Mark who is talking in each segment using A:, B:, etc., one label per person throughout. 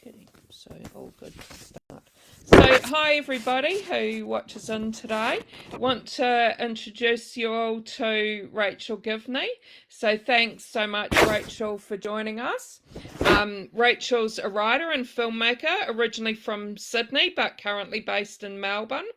A: Kidding. So all good to start. So hi everybody who watches in today. Want to introduce you all to Rachel Givney. So thanks so much, Rachel, for joining us. Rachel's a writer and filmmaker, originally from Sydney but currently based in Melbourne.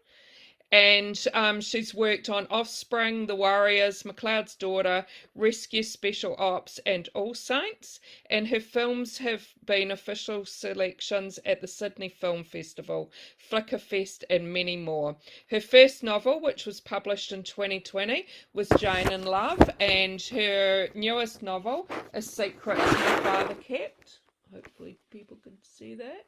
A: And she's worked on Offspring, The Warriors, McLeod's Daughter, Rescue Special Ops, and All Saints. And her films have been official selections at the Sydney Film Festival, Flickerfest, and many more. Her first novel, which was published in 2020, was Jane in Love, and her newest novel is Secrets My Father Kept. Hopefully people can see that.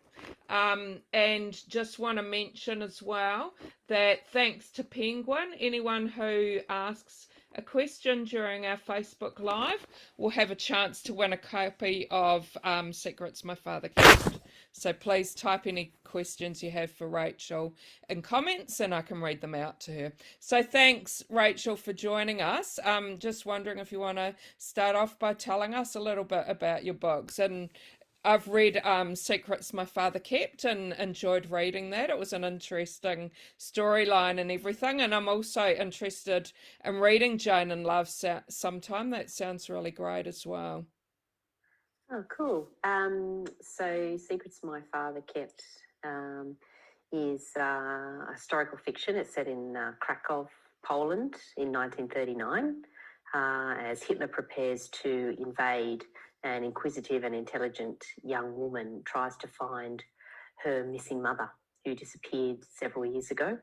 A: And just want to mention as well that thanks to Penguin, anyone who asks a question during our Facebook Live will have a chance to win a copy of Secrets My Father Kept. So please type any questions you have for Rachel in comments and I can read them out to her. So thanks, Rachel, for joining us. Just wondering if you want to start off by telling us a little bit about your books. And I've read Secrets My Father Kept and enjoyed reading that. It was an interesting storyline and everything. And I'm also interested in reading Jane in Love sometime. That sounds really great as well.
B: Oh, cool. So Secrets My Father Kept is historical fiction. It's set in Krakow, Poland in 1939 as Hitler prepares to invade. An inquisitive and intelligent young woman tries to find her missing mother, who disappeared several years ago.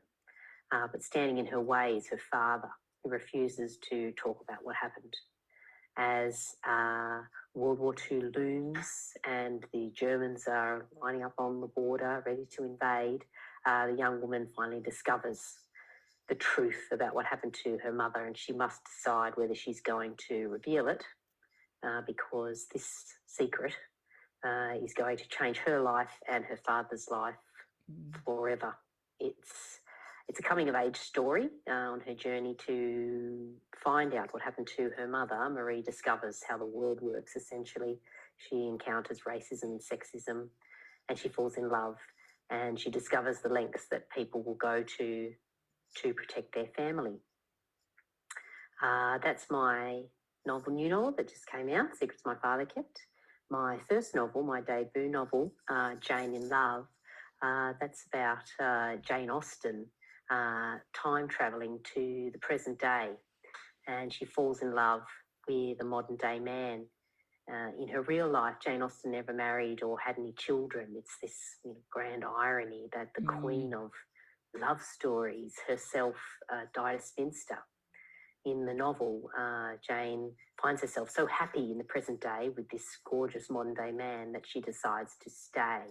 B: But standing in her way is her father, who refuses to talk about what happened. As World War II looms and the Germans are lining up on the border, ready to invade, the young woman finally discovers the truth about what happened to her mother, and she must decide whether she's going to reveal it. Because this secret is going to change her life and her father's life forever. It's a coming-of-age story on her journey to find out what happened to her mother. Marie discovers how the world works, essentially. She encounters racism and sexism, and she falls in love, and she discovers the lengths that people will go to protect their family. That's my new novel that just came out, Secrets My Father Kept. My first novel, my debut novel, Jane in Love, that's about Jane Austen time travelling to the present day, and she falls in love with a modern day man. In her real life, Jane Austen never married or had any children. It's this grand irony that the queen of love stories herself died a spinster. In the novel, Jane finds herself so happy in the present day with this gorgeous modern day man that she decides to stay.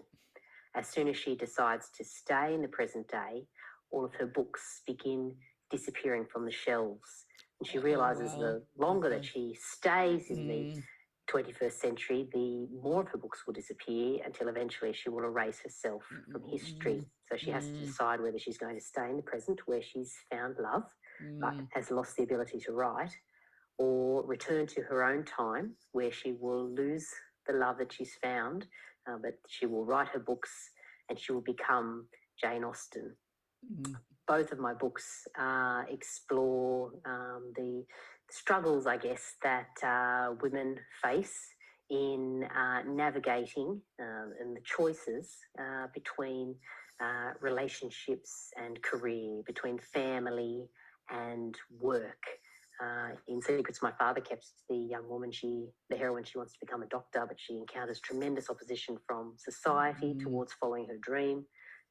B: As soon as she decides to stay in the present day, all of her books begin disappearing from the shelves. And she realises the longer that she stays in the 21st century, the more of her books will disappear until eventually she will erase herself from history. So she has to decide whether she's going to stay in the present where she's found love but has lost the ability to write, or return to her own time where she will lose the love that she's found, but she will write her books and she will become Jane Austen. Both of my books explore the struggles, I guess, that women face in navigating and the choices between relationships and career, between family and work. In Secrets My Father Kept, the young woman, the heroine, she wants to become a doctor, but she encounters tremendous opposition from society towards following her dream. And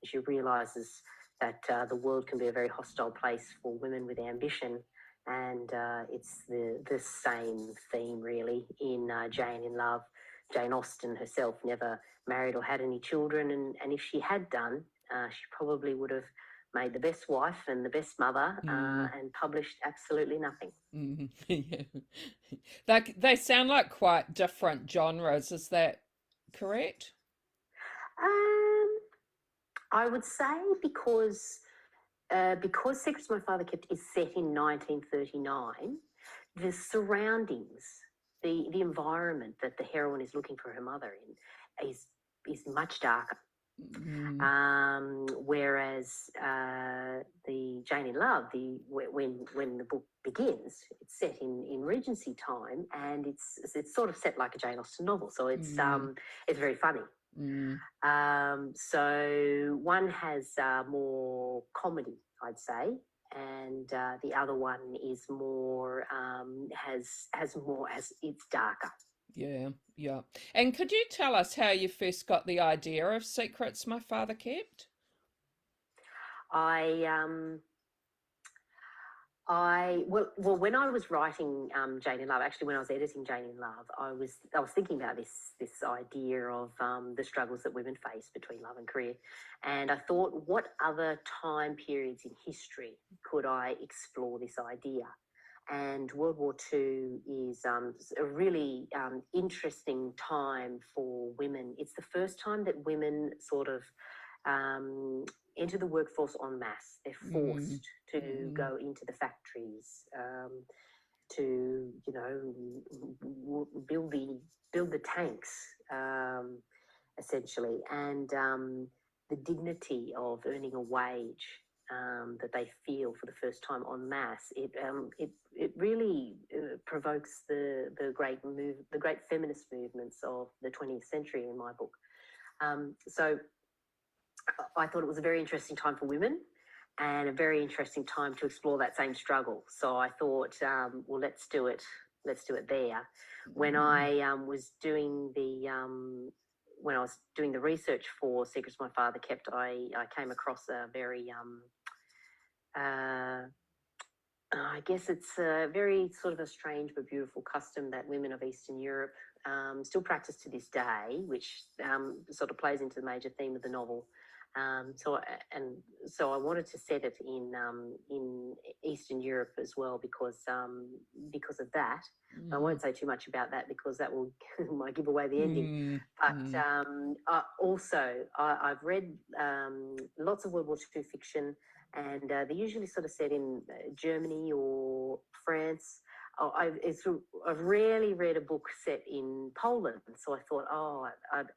B: she realises that the world can be a very hostile place for women with ambition. And it's the same theme, really, in Jane in Love. Jane Austen herself never married or had any children, and if she had done, she probably would have made the best wife and the best mother and published absolutely nothing.
A: They sound like quite different genres, is that correct?
B: I would say because Secrets My Father Kept is set in 1939, the surroundings, the environment that the heroine is looking for her mother in is is much darker. Whereas the Jane in Love, when the book begins, it's set in Regency time, and it's sort of set like a Jane Austen novel, so it's very funny. So one has more comedy, I'd say, and the other one is more it's darker.
A: Yeah. And could you tell us how you first got the idea of Secrets My Father Kept?
B: When I was writing Jane in Love, actually when I was editing Jane in Love, I was thinking about this idea of the struggles that women face between love and career, and I thought, what other time periods in history could I explore this idea? And World War II is a really interesting time for women. It's the first time that women sort of enter the workforce en masse. They're forced to go into the factories, to build the tanks, essentially, and the dignity of earning a wage that they feel for the first time en masse. It really provokes the great feminist movements of the 20th century in my book. So I thought it was a very interesting time for women and a very interesting time to explore that same struggle. So I thought, well, let's do it there. When I was doing the research for Secrets My Father Kept, I came across a very I guess it's a very sort of a strange but beautiful custom that women of Eastern Europe still practice to this day, which sort of plays into the major theme of the novel. So I wanted to set it in Eastern Europe as well because of that. I won't say too much about that because that will might give away the ending. But also, I've read lots of World War II fiction, and they're usually sort of set in Germany or France. I've rarely read a book set in Poland, so I thought,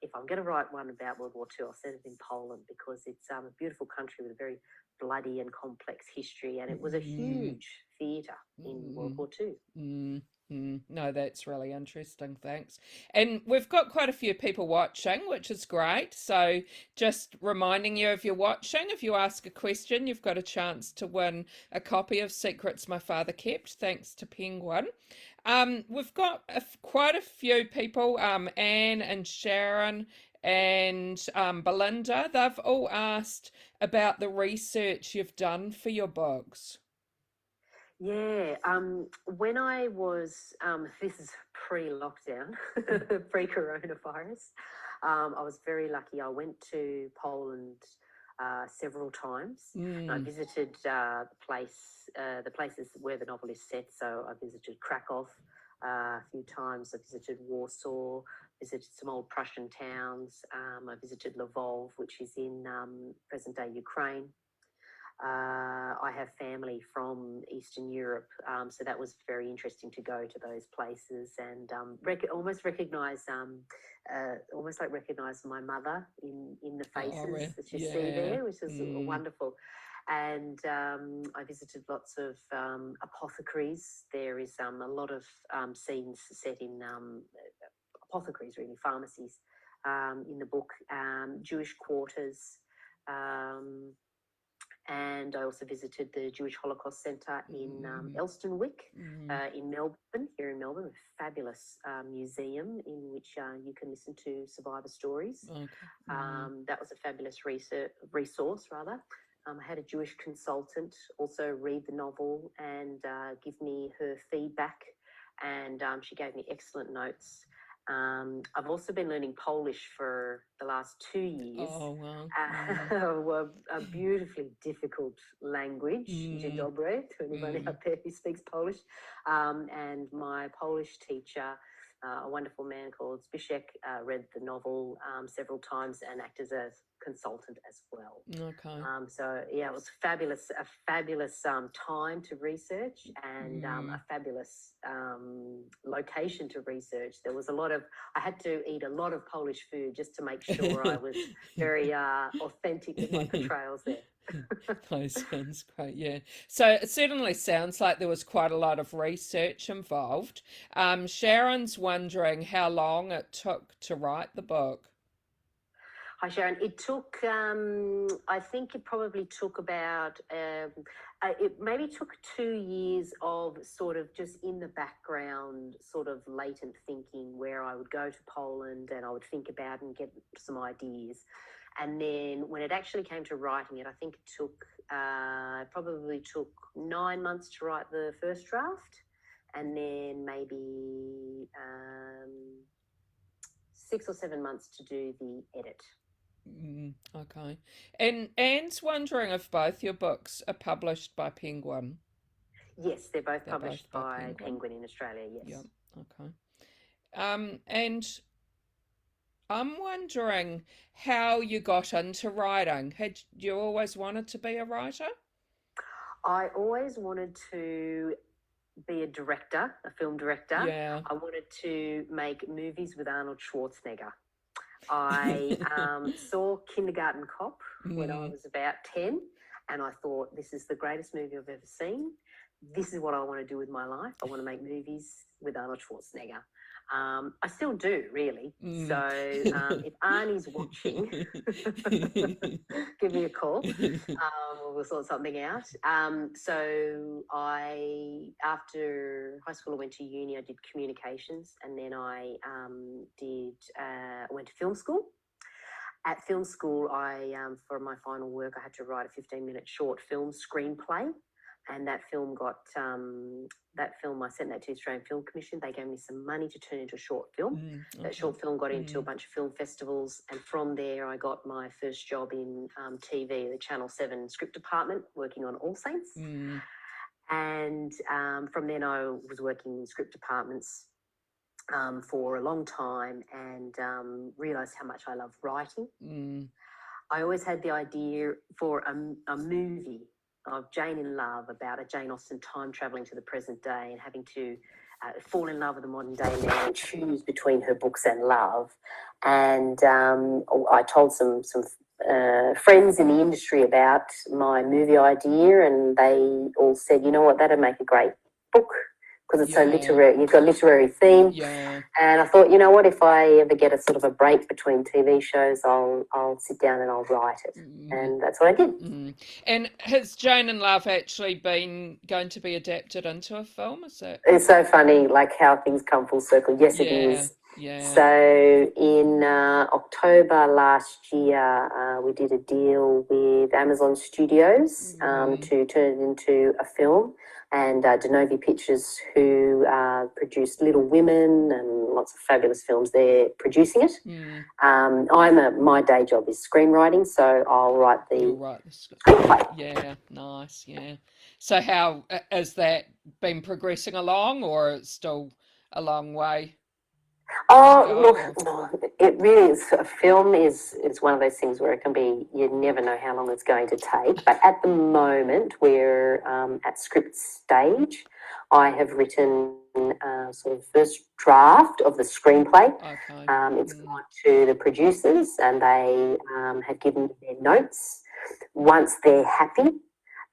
B: if I'm going to write one about World War II, I'll set it in Poland because it's a beautiful country with a very bloody and complex history, and it was a huge theatre in World War II.
A: No, that's really interesting. Thanks. And we've got quite a few people watching, which is great. So just reminding you, if you're watching, if you ask a question, you've got a chance to win a copy of Secrets My Father Kept, thanks to Penguin. We've got quite a few people, Anne and Sharon and Belinda. They've all asked about the research you've done for your books.
B: Yeah, when I was, this is pre-lockdown, pre-coronavirus, I was very lucky. I went to Poland several times. And I visited the places where the novel is set. So I visited Krakow a few times. I visited Warsaw, visited some old Prussian towns. I visited Lvov, which is in present-day Ukraine. I have family from Eastern Europe, so that was very interesting to go to those places and almost recognise my mother in the faces that you see there, which is wonderful. And I visited lots of apothecaries. There is a lot of scenes set in apothecaries, really, pharmacies, in the book, Jewish quarters. And I also visited the Jewish Holocaust Centre in Elstonwick, in Melbourne, here in Melbourne, a fabulous museum in which you can listen to survivor stories. Okay. That was a fabulous resource. I had a Jewish consultant also read the novel and give me her feedback, and she gave me excellent notes. I've also been learning Polish for the last 2 years.
A: Oh, wow.
B: A beautifully difficult language, Dzień dobry, to anybody out there who speaks Polish. And my Polish teacher a wonderful man called Zbyszek, read the novel several times and acted as a consultant as well.
A: Okay.
B: So yeah, it was a fabulous time to research, and a fabulous location to research. There was I had to eat a lot of Polish food just to make sure I was very authentic with my portrayals there.
A: That sounds great, yeah. So it certainly sounds like there was quite a lot of research involved. Sharon's wondering how long it took to write the book.
B: Hi, Sharon. It took, I think it probably took about, it maybe took 2 years of sort of just in the background, sort of latent thinking, where I would go to Poland and I would think about and get some ideas. And then when it actually came to writing it, I think it took, probably took 9 months to write the first draft, and then maybe 6 or 7 months to do the edit.
A: Okay. And Anne's wondering if both your books are published by Penguin.
B: Yes, they're both published by Penguin in Australia, yes.
A: Yep, okay. And I'm wondering how you got into writing. Had you always wanted to be a writer?
B: I always wanted to be a director, a film director.
A: Yeah.
B: I wanted to make movies with Arnold Schwarzenegger. I saw Kindergarten Cop when I was about 10, and I thought, this is the greatest movie I've ever seen. This is what I want to do with my life. I want to make movies with Arnold Schwarzenegger. I still do, really. So if Arnie's watching, give me a call. We'll sort something out. So after high school, I went to uni. I did communications, and then I went to film school. At film school, for my final work, I had to write a 15-minute short film screenplay. And that film I sent that to the Australian Film Commission. They gave me some money to turn into a short film. Okay. That short film got into a bunch of film festivals. And from there, I got my first job in TV, the Channel 7 script department, working on All Saints. And from then I was working in script departments for a long time, and realised how much I love writing. I always had the idea for a movie of Jane in Love, about a Jane Austen time travelling to the present day and having to fall in love with the modern day now and choose between her books and love. And I told some friends in the industry about my movie idea, and they all said, you know what, that'd make a great book, because it's so literary. You've got a literary theme. Yeah. And I thought, you know what, if I ever get a sort of a break between TV shows, I'll sit down and I'll write it. And that's what I did.
A: And has Jane in Love actually been going to be adapted into a film? Is it?
B: It's so funny, like how things come full circle. Yes, it is. Yeah. So in October last year, we did a deal with Amazon Studios to turn it into a film. And Denovi Pictures, who produced Little Women and lots of fabulous films, they're producing it. My day job is screenwriting, so I'll write the screenplay.
A: Yeah, nice, yeah. So how has that been progressing along, or it's still a long way?
B: Look, it really is. A film is one of those things where it can be, you never know how long it's going to take. But at the moment, we're at script stage. I have written sort of first draft of the screenplay. Okay. It's gone to the producers, and they have given me their notes. Once they're happy,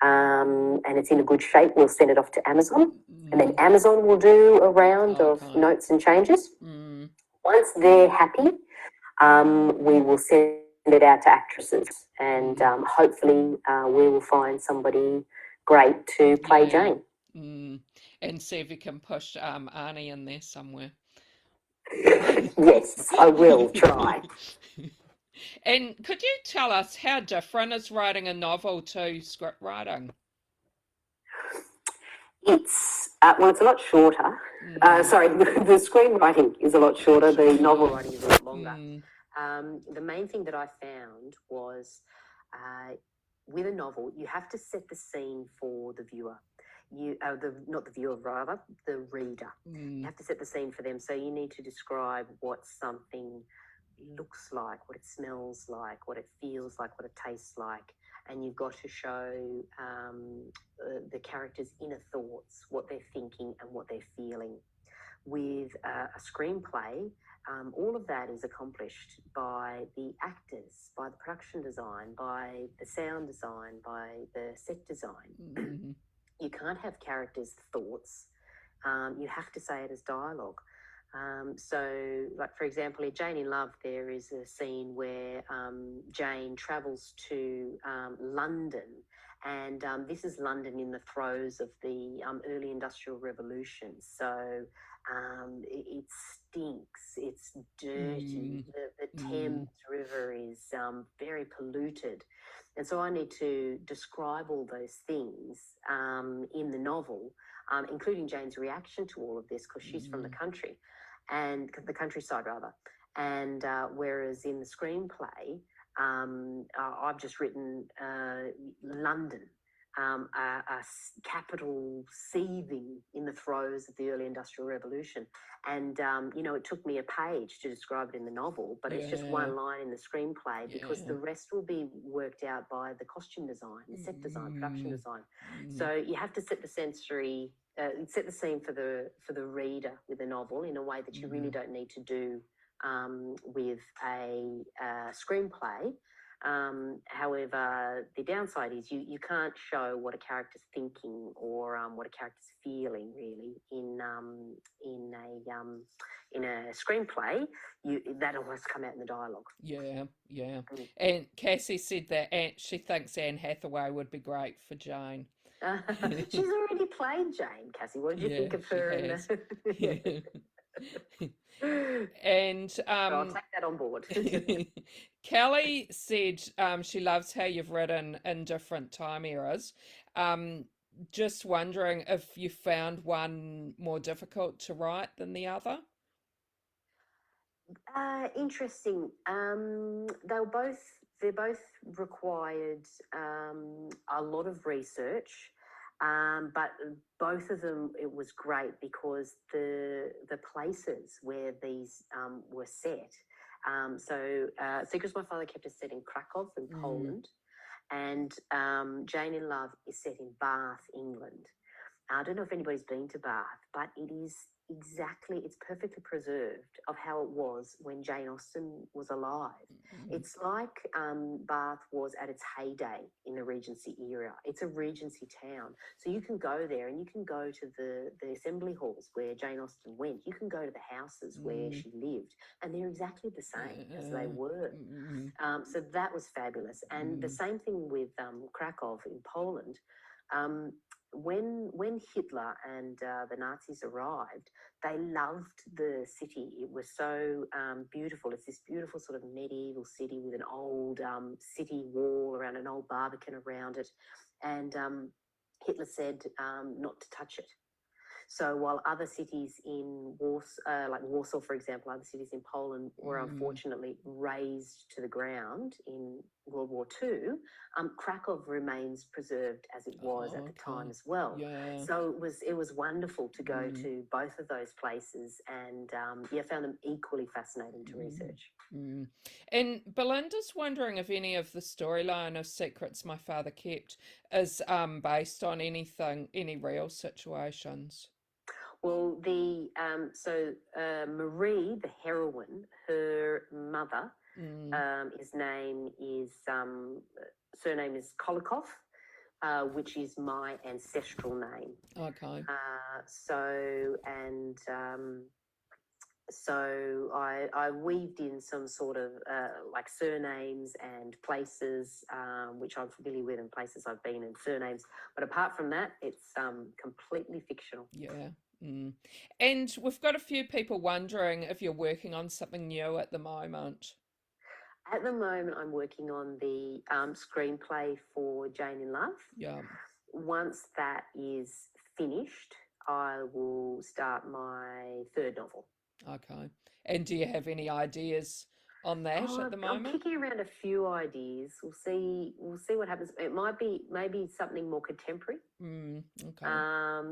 B: and it's in a good shape, we'll send it off to Amazon, and then Amazon will do a round of notes and changes. Once they're happy, we will send it out to actresses, and hopefully we will find somebody great to play Jane.
A: And see if you can push Arnie in there somewhere.
B: Yes, I will try.
A: And could you tell us how different is writing a novel to script writing?
B: It's it's a lot shorter. The screenwriting is a lot shorter. The novel writing is a lot longer. The main thing that I found was with a novel, you have to set the scene for the viewer. not the viewer, rather, the reader. You have to set the scene for them. So you need to describe what something looks like, what it smells like, what it feels like, what it tastes like. And you've got to show the characters' inner thoughts, what they're thinking and what they're feeling. With a screenplay, all of that is accomplished by the actors, by the production design, by the sound design, by the set design. You can't have characters' thoughts. You have to say it as dialogue. So, like, for example, in Jane in Love, there is a scene where Jane travels to London, and this is London in the throes of the early Industrial Revolution. So it stinks, it's dirty, the Thames River is very polluted. And so I need to describe all those things in the novel, including Jane's reaction to all of this, because she's from the country, and the countryside rather. And whereas in the screenplay, I've just written London, a capital seething in the throes of the early Industrial Revolution. And, it took me a page to describe it in the novel, but it's just one line in the screenplay, because the rest will be worked out by the costume design, the set design, production design. So you have to set the sensory, set the scene for the reader with a novel in a way that you really don't need to do with a screenplay. However, the downside is you can't show what a character's thinking or what a character's feeling really in a screenplay. That'll always come out in the dialogue.
A: Yeah. And Cassie said that she thinks Anne Hathaway would be great for Jane.
B: She's already played Jane, Cassie. What did you think of her?
A: And
B: I'll take that on board.
A: Kelly said she loves how you've written in different time eras. Just wondering if you found one more difficult to write than the other.
B: Interesting. They both required a lot of research, but both of them, it was great because the places where these were set. Secrets My Father Kept is set in Krakow in Poland, and Jane in Love is set in Bath, England. I don't know if anybody's been to Bath, but it's perfectly preserved of how it was when Jane Austen was alive. It's like Bath was at its heyday in the Regency era. It's a Regency town. So you can go there and you can go to the assembly halls where Jane Austen went. You can go to the houses where she lived, and they're exactly the same as they were. So that was fabulous. And the same thing with Krakow in Poland. When Hitler and the Nazis arrived, they loved the city. It was so beautiful. It's this beautiful sort of medieval city with an old city wall around, an old barbican around it. And Hitler said not to touch it. So while other cities in Warsaw, like Warsaw, for example, other cities in Poland were unfortunately razed to the ground in World War II, Krakow remains preserved as it was at the time as well.
A: Yeah.
B: So it was wonderful to go to both of those places, and found them equally fascinating to research.
A: And Belinda's wondering if any of the storyline of Secrets My Father Kept is based on any real situations.
B: Well, Marie, the heroine, her mother, his name is surname is Kolokov, which is my ancestral name.
A: Okay.
B: So I weaved in some sort of like surnames and places which I'm familiar with, and places I've been, and surnames. But apart from that, it's completely fictional.
A: Yeah. And we've got a few people wondering if you're working on something new at the moment.
B: At the moment, I'm working on the screenplay for Jane in Love.
A: Yeah.
B: Once that is finished, I will start my third novel.
A: Okay. And do you have any ideas on that at the
B: I'm
A: moment?
B: kicking around a few ideas. We'll see. We'll see what happens. It might be maybe something more contemporary.
A: Okay.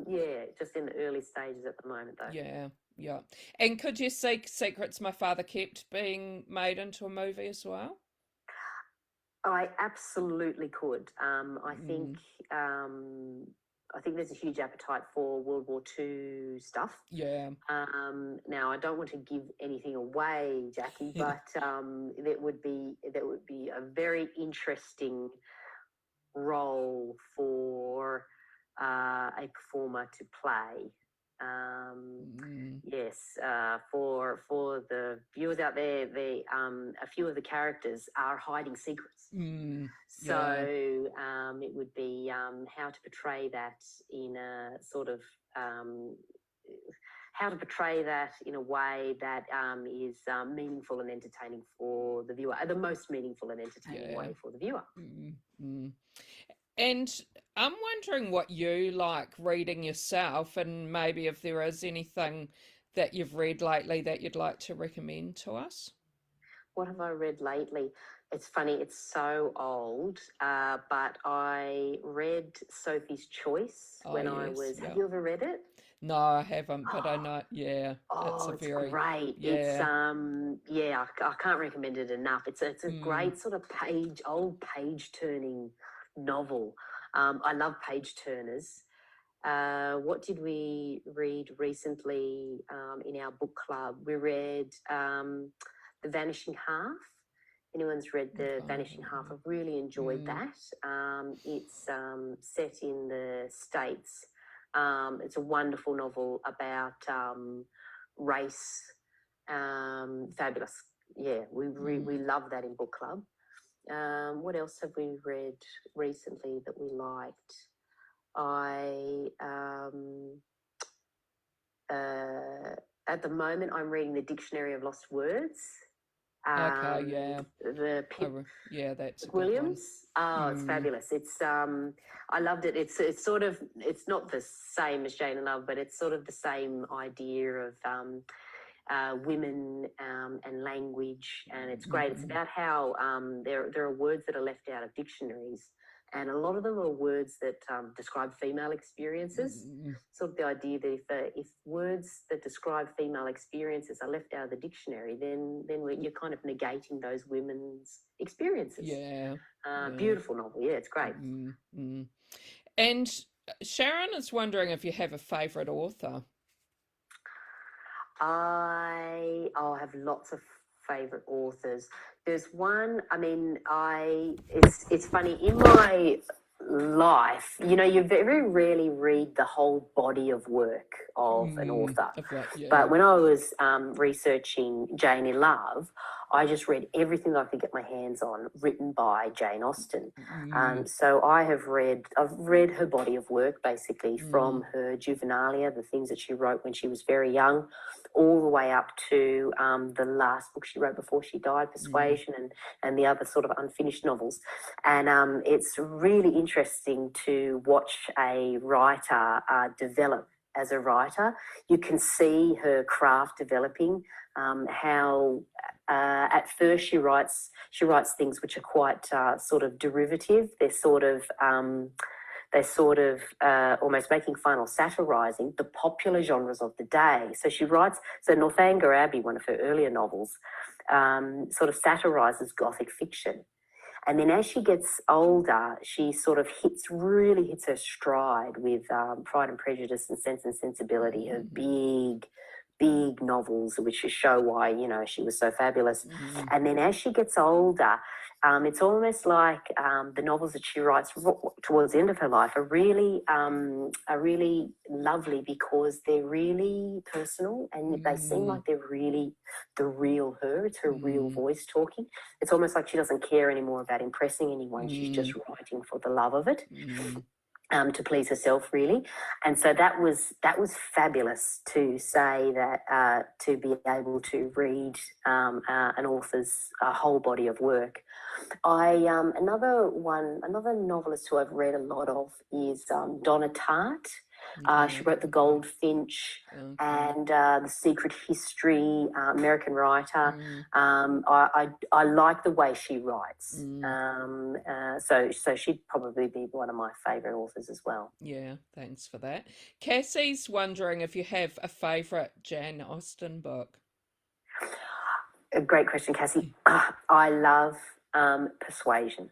B: Yeah, just in the early stages at the moment, though.
A: Yeah, yeah. And could you see Secrets My Father Kept being made into a movie as well?
B: I absolutely could.
A: Mm,
B: I think there's a huge appetite for World War II stuff.
A: yeah.
B: Now, I don't want to give anything away, Jackie, but that would be a very interesting role for a performer to play.
A: Mm,
B: Yes, for the viewers out there, a few of the characters are hiding secrets.
A: yeah,
B: So it would be how to portray that in a sort of how to portray that in a way that is meaningful and entertaining for the viewer, the most meaningful and entertaining
A: yeah.
B: way for the viewer.
A: Mm, mm. And I'm wondering what you like reading yourself, and maybe if there is anything that you've read lately that you'd like to recommend to us.
B: What have I read lately? It's funny, it's so old, but I read Sophie's Choice
A: Oh,
B: when I
A: yes,
B: was. Have
A: yeah.
B: you ever read it?
A: No, I haven't, but I know, yeah, it's
B: Oh,
A: a
B: it's
A: very,
B: great. It's
A: yeah.
B: yeah, I can't recommend it enough. It's a
A: Mm,
B: great sort of old page turning novel. I love page turners. What did we read recently in our book club? We read The Vanishing Half. Anyone's read The Vanishing Half? I've really enjoyed
A: mm,
B: that. It's set in the States. It's a wonderful novel about race. Fabulous. Yeah, we
A: mm.
B: love that in book club. What else have we read recently that we liked? I at the moment I'm reading the Dictionary of Lost Words.
A: Okay, yeah.
B: The
A: Yeah, that's a good one.
B: Williams. Oh, it's
A: Mm,
B: fabulous. It's I loved it. It's sort of, it's not the same as Jane and Love, but it's sort of the same idea of women and language, and it's great. It's
A: mm,
B: about how there are words that are left out of dictionaries, and a lot of them are words that describe female experiences.
A: mm,
B: Sort of the idea that if words that describe female experiences are left out of the dictionary, then you're kind of negating those women's experiences.
A: yeah, yeah.
B: Beautiful novel, yeah, it's great.
A: Mm, mm. And Sharon is wondering if you have a favorite author.
B: I have lots of favorite authors. There's one. I mean, it's funny in my life. You know, you very rarely read the whole body of work of an author.
A: Yeah.
B: But when I was researching Jane in Love, I just read everything I could get my hands on written by Jane Austen.
A: Mm,
B: So I've read her body of work basically
A: mm,
B: from her juvenilia, the things that she wrote when she was very young, all the way up to the last book she wrote before she died,
A: mm,
B: Persuasion, and the other sort of unfinished novels. And it's really interesting to watch a writer develop as a writer. You can see her craft developing, how at first she writes things which are quite sort of derivative. They're sort of almost making fun or satirising the popular genres of the day. So Northanger Abbey, one of her earlier novels, sort of satirises Gothic fiction. And then as she gets older, she sort of really hits her stride with Pride and Prejudice and Sense and Sensibility, her big novels, which show why, she was so fabulous.
A: mm,
B: And then as she gets older, it's almost like the novels that she writes towards the end of her life are really lovely because they're really personal and they seem
A: mm,
B: like they're really the real her. It's her real
A: mm,
B: voice talking. It's almost like she doesn't care anymore about impressing anyone. She's just
A: mm,
B: writing for the love of it.
A: mm,
B: To please herself, really, and so that was fabulous to say that to be able to read an author's whole body of work. Another novelist who I've read a lot of is Donna Tartt. She wrote The Goldfinch and The Secret History, American writer. I like the way she writes. So she'd probably be one of my favourite authors as well.
A: Yeah, thanks for that. Cassie's wondering if you have a favourite Jane Austen book.
B: A great question, Cassie. I love Persuasion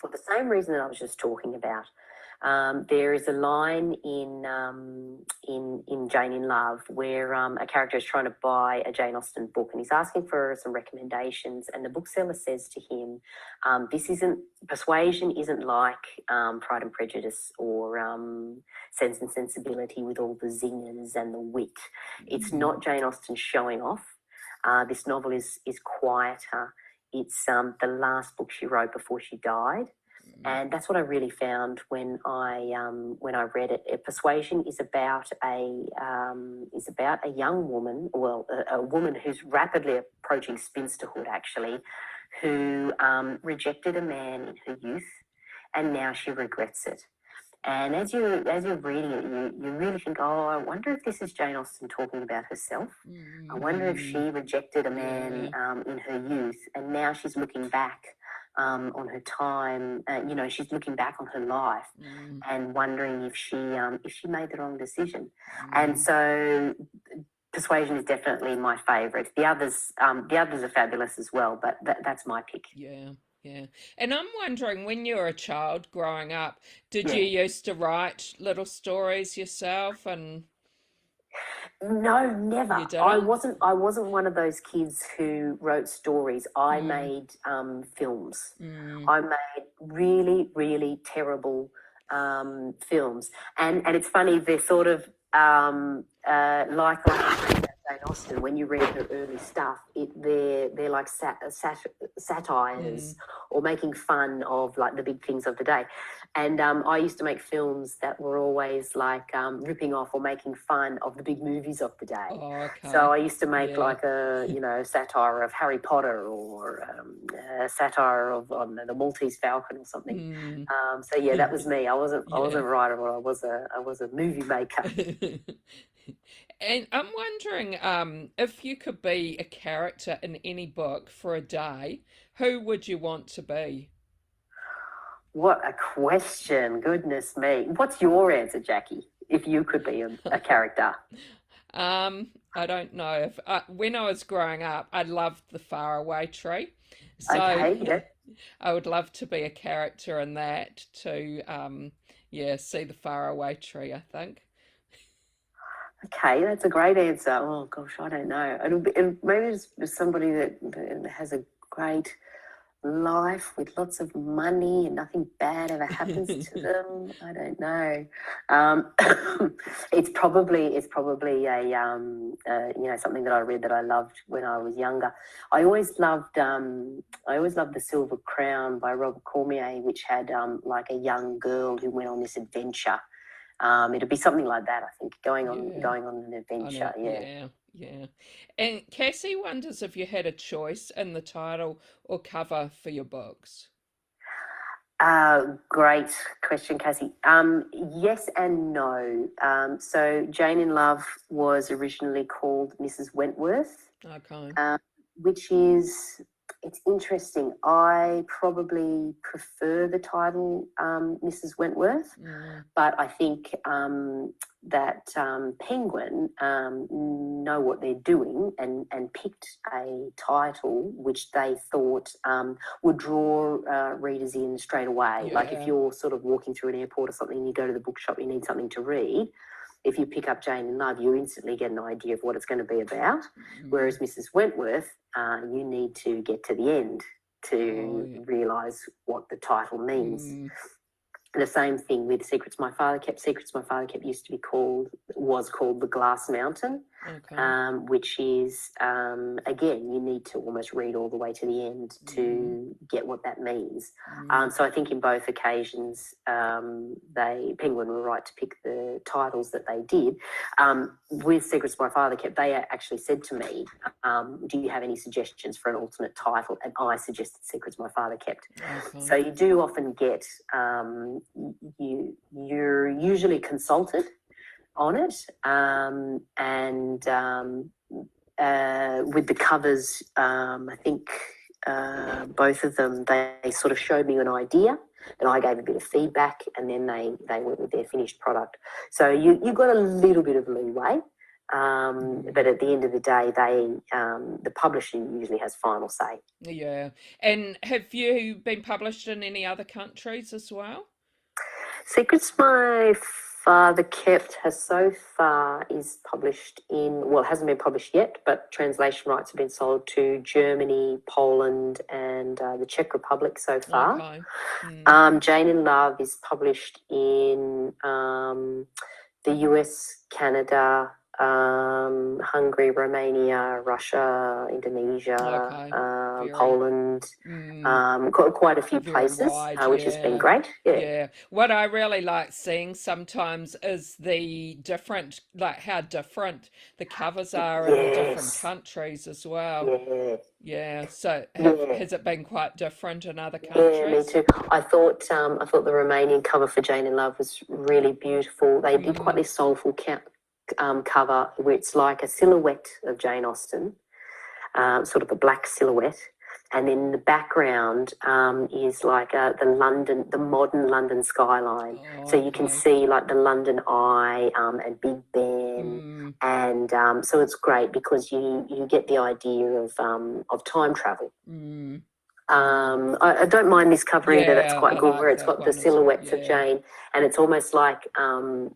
B: for the same reason that I was just talking about. There is a line in Jane in Love where a character is trying to buy a Jane Austen book and he's asking for some recommendations, and the bookseller says to him, Persuasion isn't like Pride and Prejudice or Sense and Sensibility with all the zingers and the wit. It's not Jane Austen showing off. This novel is quieter. It's the last book she wrote before she died, and that's what I really found when I read it. Persuasion is about a young woman, a woman who's rapidly approaching spinsterhood, actually, who rejected a man in her youth, and now she regrets it. And as you're reading it, you really think, oh, I wonder if this is Jane Austen talking about herself. I wonder if she rejected a man in her youth, and now she's looking back on her time. She's looking back on her life and wondering if she made the wrong decision. And so, Persuasion is definitely my favourite. The others are fabulous as well, but that's my pick.
A: Yeah. And I'm wondering, when you were a child growing up, did you used to write little stories yourself? And
B: no, never. I wasn't one of those kids who wrote stories. I made films. I made really, really terrible films. And it's funny, they're sort of like Jane Austen. When you read her early stuff, they're like satires or making fun of like the big things of the day. And I used to make films that were always like ripping off or making fun of the big movies of the day.
A: Oh, okay.
B: So I used to make like a satire of Harry Potter or a satire of the Maltese Falcon or something. So yeah, that was me. I wasn't a writer, or I was a movie maker.
A: And I'm wondering if you could be a character in any book for a day, who would you want to be?
B: What a question. Goodness me. What's your answer, Jackie, if you could be a character?
A: I don't know. When I was growing up, I loved The Faraway Tree. So I would love to be a character in that to see The Faraway Tree, I think.
B: Okay, that's a great answer. Oh gosh, I don't know. Maybe it's somebody that has a great life with lots of money and nothing bad ever happens to them. I don't know. It's probably a something that I read that I loved when I was younger. I always loved The Silver Crown by Robert Cormier, which had like a young girl who went on this adventure. It'd be something like that, I think, going on an adventure.
A: Yeah. And Cassie wonders if you had a choice in the title or cover for your books.
B: Great question, Cassie. Yes and no. So Jane in Love was originally called Mrs. Wentworth.
A: Okay.
B: Which is, it's interesting. I probably prefer the title Mrs. Wentworth, but I think that Penguin know what they're doing and picked a title which they thought would draw readers in straight away.
A: Yeah.
B: Like if you're sort of walking through an airport or something, you go to the bookshop, you need something to read. If you pick up Jane in Love, you instantly get an idea of what it's going to be about. Whereas Mrs. Wentworth, you need to get to the end to realise what the title means. The same thing with Secrets My Father Kept. Secrets My Father Kept was called The Glass Mountain, which is, again, you need to almost read all the way to the end to get what that means. So I think in both occasions, Penguin were right to pick the titles that they did. With Secrets My Father Kept, they actually said to me, do you have any suggestions for an alternate title? And I suggested Secrets My Father Kept. So you do often get, you're usually consulted on it, and with the covers, I think both of them, they sort of showed me an idea, and I gave a bit of feedback, and then they went with their finished product. So you got a little bit of leeway, but at the end of the day, the publisher usually has final say.
A: Yeah. And have you been published in any other countries as well?
B: Secrets My Father Kept has so far is published in, well, it hasn't been published yet, but translation rights have been sold to Germany, Poland, and the Czech Republic so far.
A: Okay.
B: Jane in Love is published in the US, Canada, Hungary, Romania, Russia, Indonesia,
A: Okay.
B: Poland, quite a few
A: Very
B: places,
A: wide,
B: which has been
A: yeah.
B: great.
A: Yeah. What I really like seeing sometimes is the different, like how different the covers are in the different
B: Yes.
A: countries as well.
B: Yeah.
A: Yeah. So
B: Yeah.
A: has it been quite different in other
B: Yeah, me
A: countries?
B: too. I thought the Romanian cover for Jane in Love was really beautiful. They did quite this soulful cover where it's like a silhouette of Jane Austen, sort of a black silhouette, and then the background is like the modern London skyline.
A: Oh,
B: So you can
A: okay.
B: see like the London Eye and Big Ben, and so it's great because you get the idea of time travel. I don't mind this cover either. That's
A: Yeah,
B: quite
A: I
B: good, where
A: like
B: it's
A: that
B: got the
A: one as well.
B: silhouettes of Jane, and it's almost like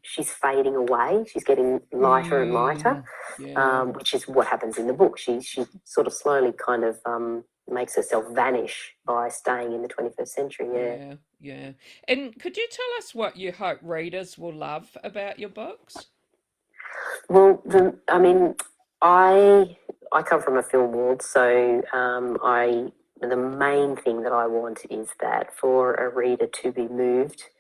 B: she's fading away. She's getting lighter and lighter,
A: Yeah.
B: which is what happens in the book. She sort of slowly kind of makes herself vanish by staying in the 21st century. Yeah.
A: Yeah. And could you tell us what you hope readers will love about your books?
B: Well, I come from a film world, so the main thing that I want is that for a reader to be moved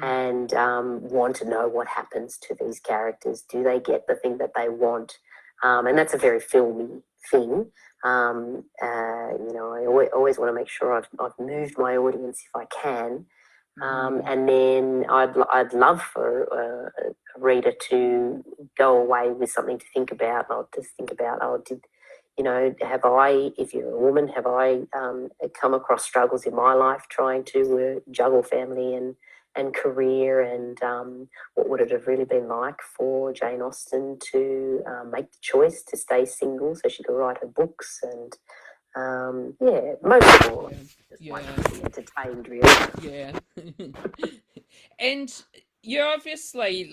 B: and want to know what happens to these characters. Do they get the thing that they want? And that's a very filmy thing. I always want to make sure I've moved my audience if I can. And then I'd love for a reader to go away with something to think about, or to think about, have I, if you're a woman, have I come across struggles in my life trying to juggle family and career, and what would it have really been like for Jane Austen to make the choice to stay single so she could write her books, and most of all, just like to be entertained, really.
A: Yeah. And you obviously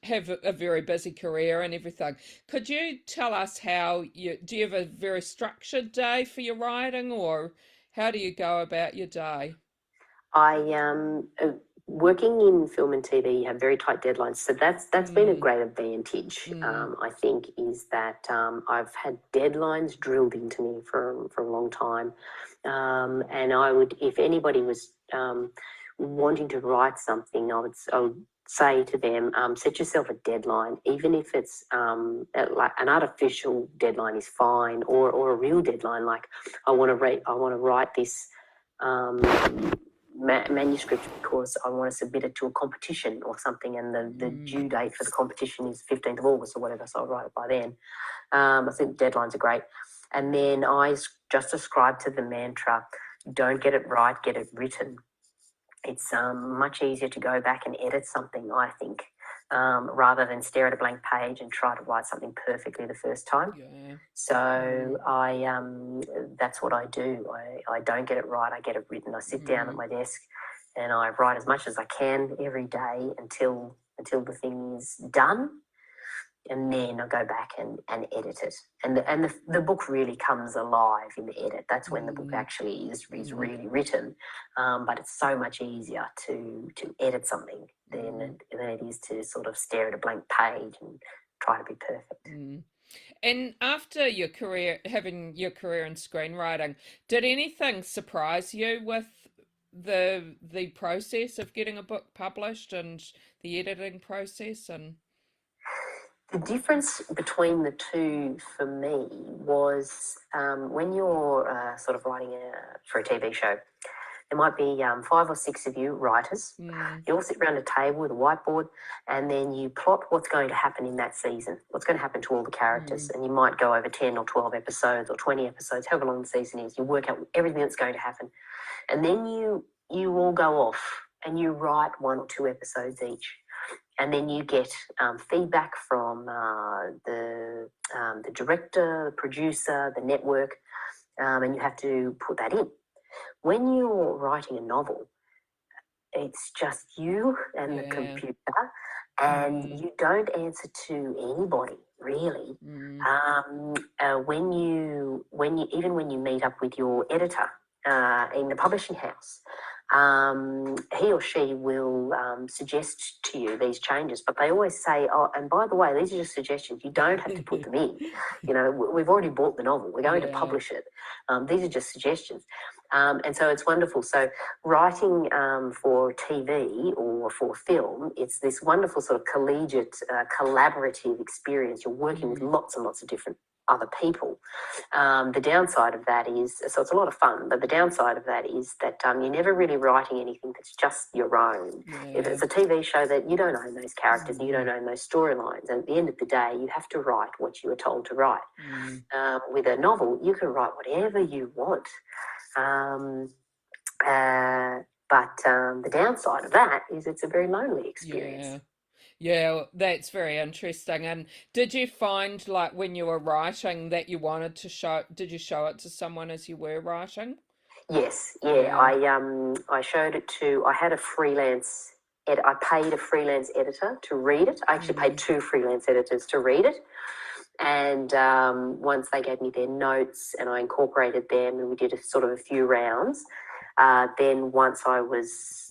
A: have a very busy career and everything. Could you tell us how do you have a very structured day for your writing, or how do you go about your day?
B: Working in film and TV, you have very tight deadlines, so that's been a great advantage. I think is that I've had deadlines drilled into me for a long time, and I would, if anybody was wanting to write something, I would say to them, set yourself a deadline, even if it's like an artificial deadline is fine, or a real deadline, like I want to write this. Manuscript because I want to submit it to a competition or something, and the due date for the competition is 15th of August or whatever, so I'll write it by then. I think deadlines are great. And then I just ascribe to the mantra, don't get it right, get it written. It's much easier to go back and edit something, I think, rather than stare at a blank page and try to write something perfectly the first time. So that's what I do. I don't get it right, I get it written. I sit down at my desk and I write as much as I can every day until the thing is done. And then I go back and edit it. And the book really comes alive in the edit. That's when the book actually is really written. But it's so much easier to edit something than it is to sort of stare at a blank page and try to be perfect.
A: And after having your career in screenwriting, did anything surprise you with the process of getting a book published and the editing process? And
B: the difference between the two for me was when you're sort of writing for a TV show, There might be 5 or 6 of you writers. You all sit around a table with a whiteboard, and then you plot what's going to happen in that season, what's going to happen to all the characters. And you might go over 10 or 12 episodes or 20 episodes, however long the season is. You work out everything that's going to happen. And then you all go off and you write 1 or 2 episodes each. And then you get feedback from the director, the producer, the network, and you have to put that in. When you're writing a novel, it's just you and the computer, and you don't answer to anybody really. When you even when you meet up with your editor in the publishing house, he or she will suggest to you these changes, but they always say, "Oh, and by the way, these are just suggestions. You don't have to put them in. You know, we've already bought the novel. We're going to publish it. These are just suggestions." And so it's wonderful. So writing for TV or for film, it's this wonderful sort of collegiate, collaborative experience. You're working with lots and lots of different other people. The downside of that is, so it's a lot of fun, but the downside of that is that you're never really writing anything that's just your own. If it's a TV show, that you don't own those characters, and you don't own those storylines. And at the end of the day, you have to write what you were told to write. With a novel, you can write whatever you want. But the downside of that is it's a very lonely experience.
A: Yeah, that's very interesting. And did you find, like, when you were writing that you wanted to did you show it to someone as you were writing?
B: Yes, I showed it to, I had a freelance, I paid a freelance editor to read it. I actually paid 2 freelance editors to read it. And once they gave me their notes and I incorporated them and we did a few rounds, then once I was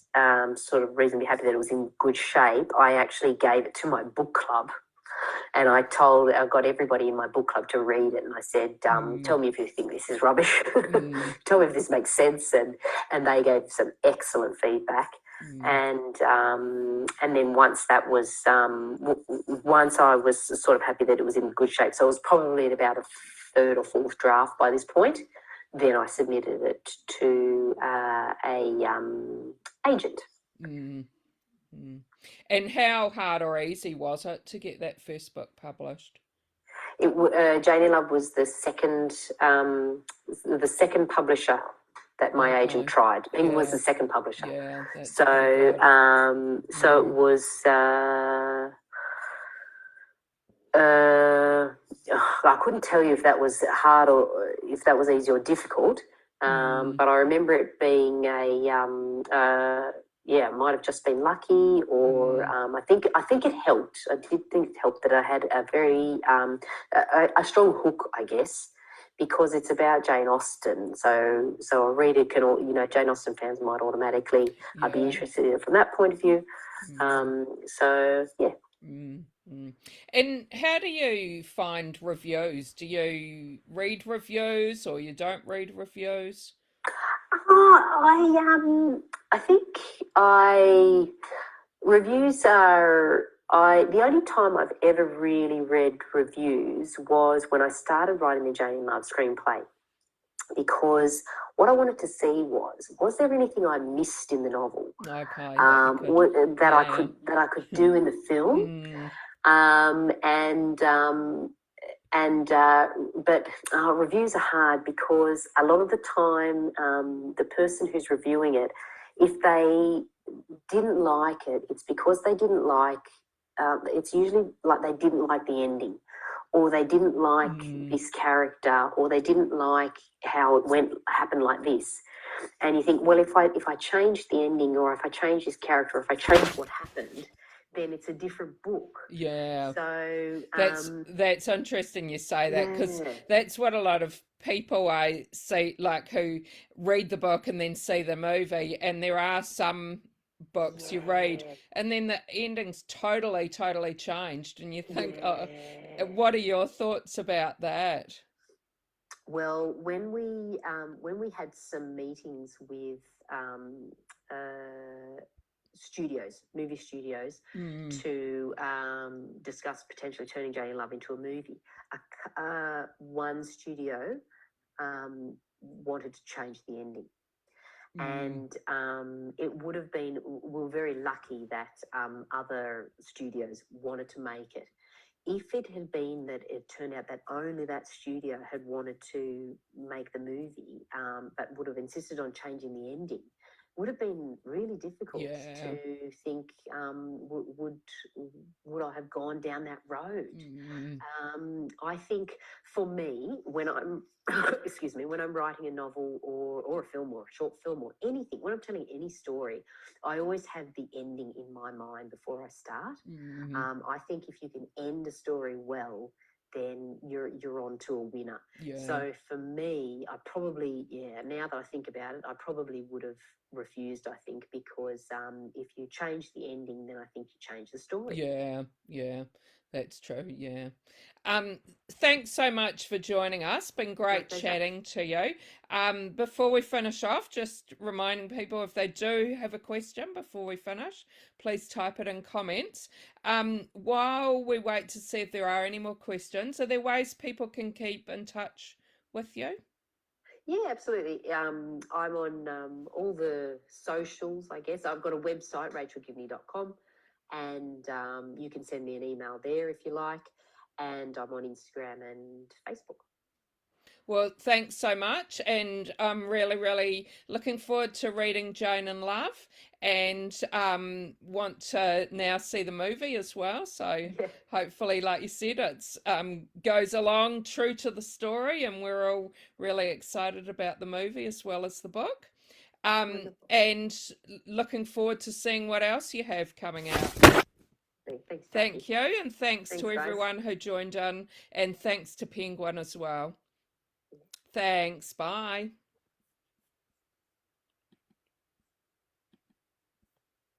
B: sort of reasonably happy that it was in good shape, I actually gave it to my book club. And I got everybody in my book club to read it. And I said, tell me if you think this is rubbish. Tell me if this makes sense. And they gave some excellent feedback. And then once that was, once I was sort of happy that it was in good shape, so it was probably at about a 3rd or 4th draft by this point, then I submitted it to a agent.
A: And how hard or easy was it to get that first book published?
B: Jane in Love was the second publisher that my agent tried. He was the second publisher. So it was. I couldn't tell you if that was hard or if that was easy or difficult. But I remember it being it might have just been lucky, or I think it helped. I did think it helped that I had a very a strong hook, I guess, because it's about Jane Austen. So a reader can, Jane Austen fans might automatically be interested in it from that point of view.
A: And how do you find reviews? Do you read reviews or you don't read reviews?
B: I think reviews are, the only time I've ever really read reviews was when I started writing the Jane in Love screenplay, because what I wanted to see was there anything I missed in the novel that I could do in the film, but reviews are hard because a lot of the time the person who's reviewing it, if they didn't like it, it's because they didn't like, it's usually like they didn't like the ending, or they didn't like this character, or they didn't like how it happened like this. And you think, well, if I change the ending, or if I change this character, or if I change what happened, then it's a different book. So
A: that's interesting you say that, because that's what a lot of people I see, like, who read the book and then see the movie, and there are some books you read and then the ending's totally changed, and you think, what are your thoughts about that?
B: Well, when we had some meetings with movie studios, to discuss potentially turning Jane in Love into a movie, one studio wanted to change the ending. And it would have been, we were very lucky that other studios wanted to make it. If it had been that it turned out that only that studio had wanted to make the movie, but would have insisted on changing the ending, would have been really difficult to think, would I have gone down that road? I think for me, when I'm excuse me, when I'm writing a novel or a film or a short film or anything, when I'm telling any story, I always have the ending in my mind before I start. I think if you can end a story well, then you're on to a winner. So for me, I probably, now that I think about it, I probably would have refused, I think, because if you change the ending, then I think you change the story.
A: Yeah, that's true. Thanks so much for joining us. Been great chatting to you. Before we finish off, just reminding people, if they do have a question before we finish, please type it in comments. While we wait to see if there are any more questions, are there ways people can keep in touch with you?
B: Yeah, absolutely. I'm on all the socials, I guess. I've got a website, rachelgivney.com, and you can send me an email there if you like. And I'm on Instagram and Facebook.
A: Well, thanks so much. And I'm really, really looking forward to reading Jane in Love, and want to now see the movie as well. So hopefully, like you said, it's goes along true to the story, and we're all really excited about the movie as well as the book. And looking forward to seeing what else you have coming out. Thank you, and thanks to everyone who joined in, and thanks to Penguin as well. Thanks. Bye.